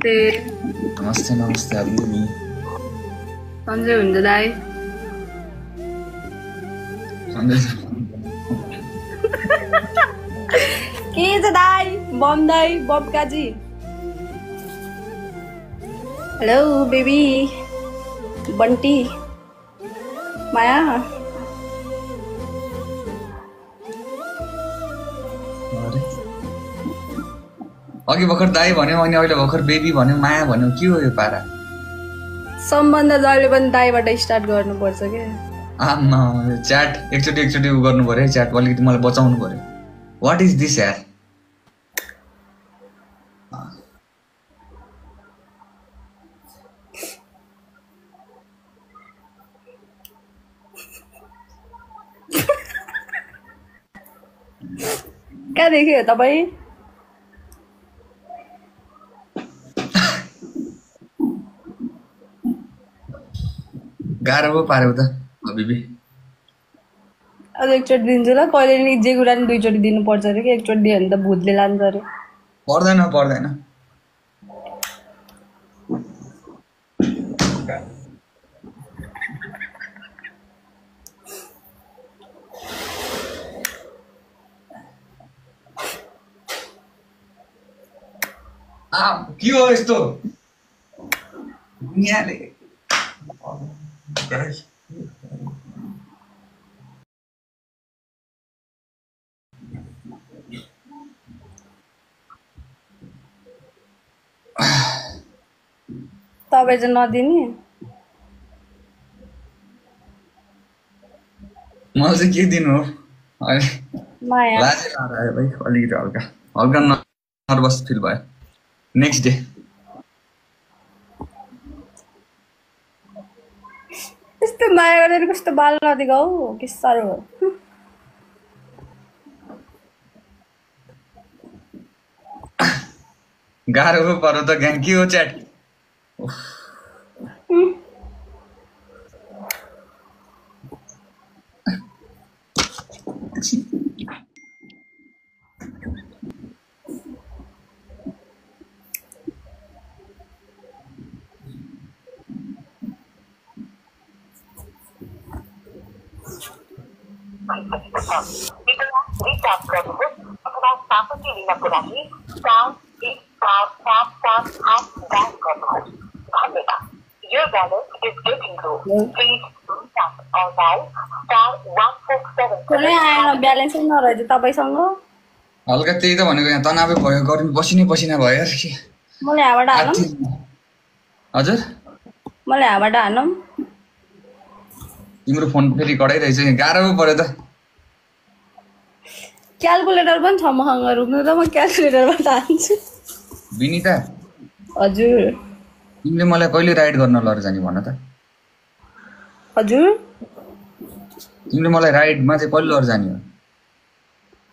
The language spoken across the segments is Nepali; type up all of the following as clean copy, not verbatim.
नमस्ते नमस्ते अभिनी सन्चै हुन्छ दाइ के छ दाइ बम काजी हेलो बेबी बन्टी माया अघि भर्खर दाइ भन्यो अनि अहिले भर्खर बेबी भन्यो माया भन्यो के हो यो पारा सम्बन्ध जहिले पनि दाइबाट स्टार्ट गर्नुपर्छ के आमा च्याट एकचोटि उ गर्नु पर्यो है च्याट अलिकति मलाई बचाउनु पर्यो व्हाट इज दिस यार कहाँ देख्यो तपाईँ गाह्रो पो पार्यो त बेबी अझ एकचोटि दिन्छु ल कहिले नि जे कुरा नि दुईचोटि दिनुपर्छ अरे कि एकचोटि दियो भने त भूतले लान्छ अरे पर्दैन के हो यस्तो दुनियाँले तपाईँ चाहिँ नदिने मलाई चाहिँ के दिनु हो माया लाजै आयो भाइ अलिकति हल्का नर्भस फिल भयो नेक्स्ट डे यस्तो माया गरेर कस्तो बाल नदिएको हौ के साह्रो हो गाह्रो पो पर्यो त ग्याङ के हो च्याट ब्यालेन्सै नरहेछ तपाईँसँग हल्का त्यही त भनेको यहाँ तनावै भयो गर्मी पसिना भयो यार के मलाई यहाँबाट हानौँ हजुर मलाई यहाँबाट हानौँ तिम्रो फोन फेरि कडाइरहेछ गाह्रो पो पर्यो त क्यालकुलेटर पनि छ मसँग रुक्नु त म क्यालकुलेटरबाट हान्छु विनिता हजुर तिमीले मलाई कहिले राइड गर्न लैजाने भन त हजुर तिमीले मलाई राइडमा चाहिँ कहिले लैजाने हो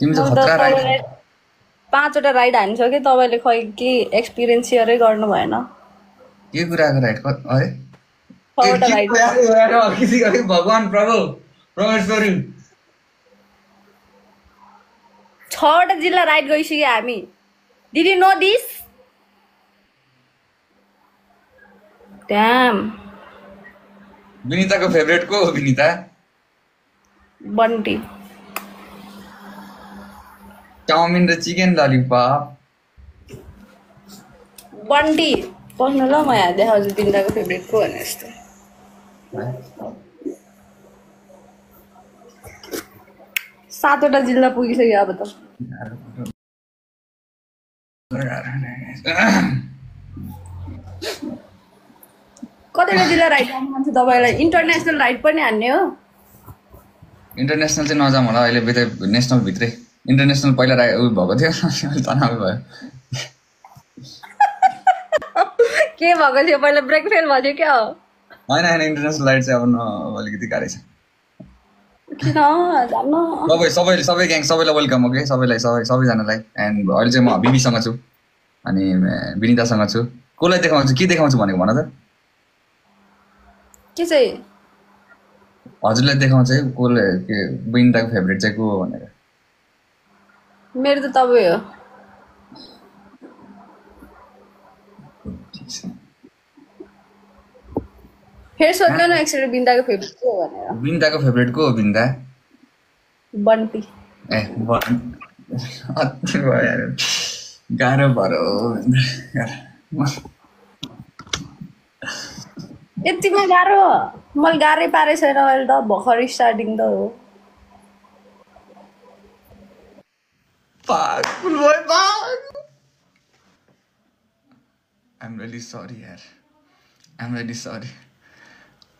तिमी त खतरा राइड 5 वटा राइड हानिसक्यो तपाईँले खै के एक्सपिरियन्स सेयरै गर्नु भएन के कुराको राइड अरे 6 वटा राइड भगवान प्रभु परमेश्वरी 6 वटा जिल्ला राइड गइसक्यो हामी did you know this damn विनिताको फेभरेट को हो विनिता बन्टी चाउमिन र चिकन ललिपप बन्टी पस्नु ल म यहाँ देखाउँछु तिनीहरूको फेभरेट को भने जस्तो 7 वटा जिल्ला पुगिसक्यो अब त कतिवटा जिल्ला राइड गर्नु मन छ तपाईँलाई इन्टरनेसनल राइड पनि हान्ने हो इन्टरनेसनल चाहिँ नजाउँ होला अहिले नेसनल भित्रै इन्टरनेसनल पहिला उयो भएको थियो तनावै भयो के भएको थियो पहिला ब्रेक फेल भएको थियो क्या होइन इन्टरनेसनल राइड चाहिँ अब अलिकति गाह्रै छ किन जान्न सबै ग्याङ सबैलाई वेलकम ओके सबैजनालाई एन्ड अहिले चाहिँ म बिबीसँग छु अनि विनितासँग छु कसलाई देखाउँछु के देखाउँछु भनेको भन त के चाहिँ हजुरलाई देखाउँछ है कसले के विनिताको फेभरेट चाहिँ को हो भनेर मेरो त तपाईँ हो फेरि सोध्नु न एकचोटि बिन्दाको फेभरेट के हो भनेर। बिन्दाको फेभरेट को हो बिन्दा? बन्टी। ए अति भयो यार, गाह्रो पऱ्यो यतिमा गाह्रो? मैले गाह्रै पारेको छैन अहिले त, भर्खर स्टार्टिङ त हो। पागल भयो। आइएम रियली सरी यार, आइएम रियली सरी।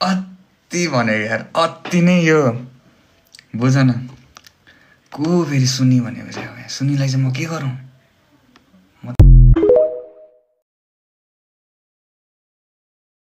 अति भने यार, अति नै यो बुझ न। को फेरि सुनि भनेको चाहिँ सुनिलाई चाहिँ म के गरौँ?